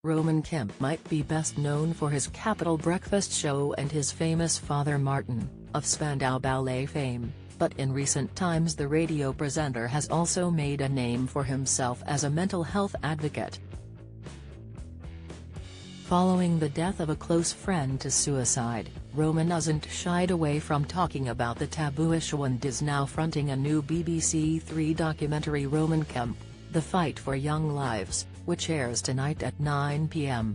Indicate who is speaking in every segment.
Speaker 1: Roman Kemp might be best known for his Capital Breakfast show and his famous father Martin, of Spandau Ballet fame, but in recent times the radio presenter has also made a name for himself as a mental health advocate. Following the death of a close friend to suicide, Roman hasn't shied away from talking about the taboo issue and is now fronting a new BBC Three documentary, Roman Kemp, The Fight for Young Lives, which airs tonight at 9 p.m.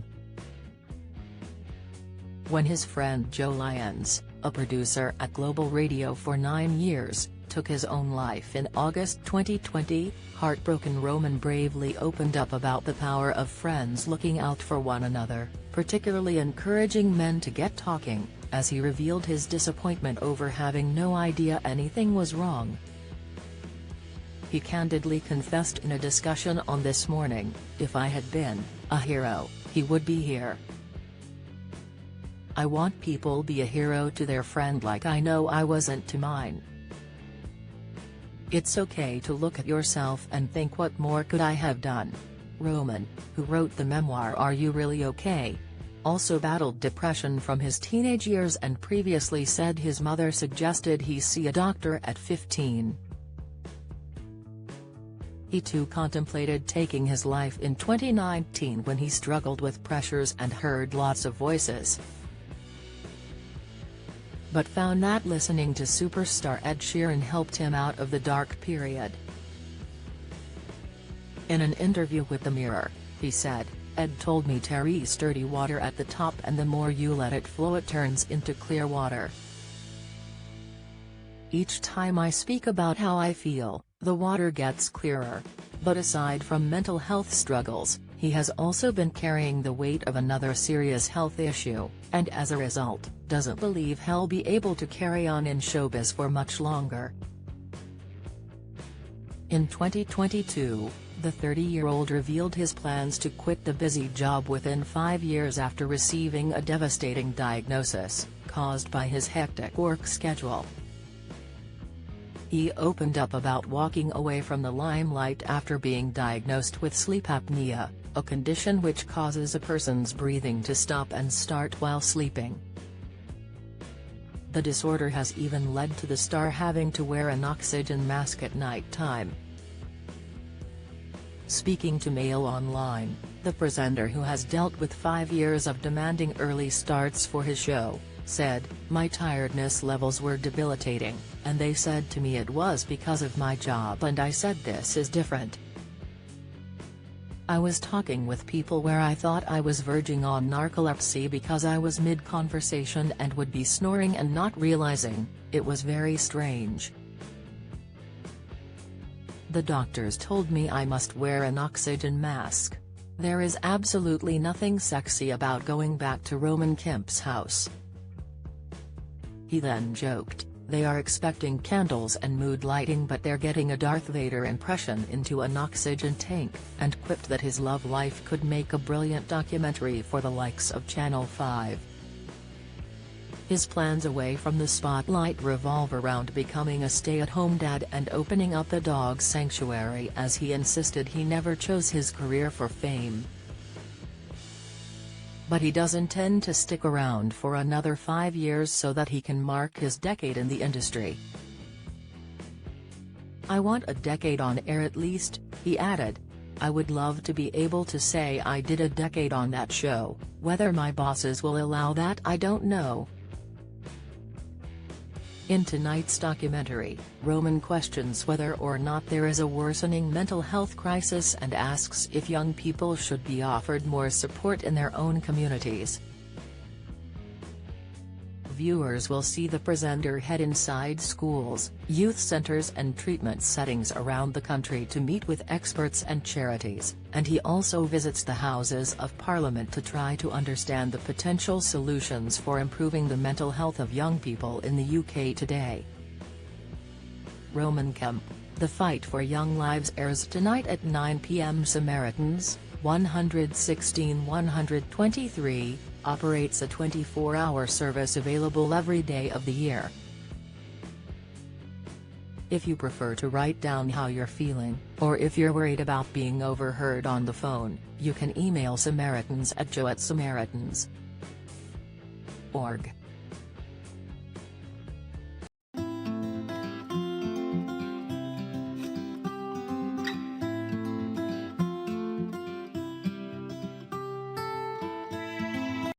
Speaker 1: When his friend Joe Lyons, a producer at Global Radio for 9 years, took his own life in August 2020, heartbroken Roman bravely opened up about the power of friends looking out for one another, particularly encouraging men to get talking, as he revealed his disappointment over having no idea anything was wrong. He candidly confessed in a discussion on This Morning, "If I had been a hero, he would be here. I want people be a hero to their friend like I know I wasn't to mine. It's okay to look at yourself and think, what more could I have done?" Roman, who wrote the memoir Are You Really Okay?, also battled depression from his teenage years and previously said his mother suggested he see a doctor at 15. He too contemplated taking his life in 2019 when he struggled with pressures and heard lots of voices, but found that listening to superstar Ed Sheeran helped him out of the dark period. In an interview with The Mirror, he said, "Ed told me Terry's dirty water at the top, and the more you let it flow it turns into clear water. Each time I speak about how I feel, the water gets clearer." But aside from mental health struggles, he has also been carrying the weight of another serious health issue, and as a result, doesn't believe he'll be able to carry on in showbiz for much longer. In 2022, the 30-year-old revealed his plans to quit the busy job within 5 years after receiving a devastating diagnosis, caused by his hectic work schedule. He opened up about walking away from the limelight after being diagnosed with sleep apnea, a condition which causes a person's breathing to stop and start while sleeping. The disorder has even led to the star having to wear an oxygen mask at night time. Speaking to Mail Online, the presenter, who has dealt with 5 years of demanding early starts for his show, said, "My tiredness levels were debilitating, and they said to me it was because of my job, and I said this is different. I was talking with people where I thought I was verging on narcolepsy because I was mid-conversation and would be snoring and not realizing. It was very strange. The doctors told me I must wear an oxygen mask. There is absolutely nothing sexy about going back to Roman Kemp's house." He then joked, "They are expecting candles and mood lighting, but they're getting a Darth Vader impression into an oxygen tank," and quipped that his love life could make a brilliant documentary for the likes of Channel 5. His plans away from the spotlight revolve around becoming a stay-at-home dad and opening up a dog sanctuary, as he insisted he never chose his career for fame. But he does intend to stick around for another 5 years so that he can mark his decade in the industry. "I want a decade on air at least," he added. "I would love to be able to say I did a decade on that show. Whether my bosses will allow that, I don't know." In tonight's documentary, Roman questions whether or not there is a worsening mental health crisis and asks if young people should be offered more support in their own communities. Viewers will see the presenter head inside schools, youth centers and treatment settings around the country to meet with experts and charities, and he also visits the Houses of Parliament to try to understand the potential solutions for improving the mental health of young people in the UK today. Roman Kemp, The Fight for Young Lives airs tonight at 9 p.m. Samaritans, 116-123, operates a 24-hour service available every day of the year. If you prefer to write down how you're feeling, or if you're worried about being overheard on the phone, you can email Samaritans@joe@samaritans.org.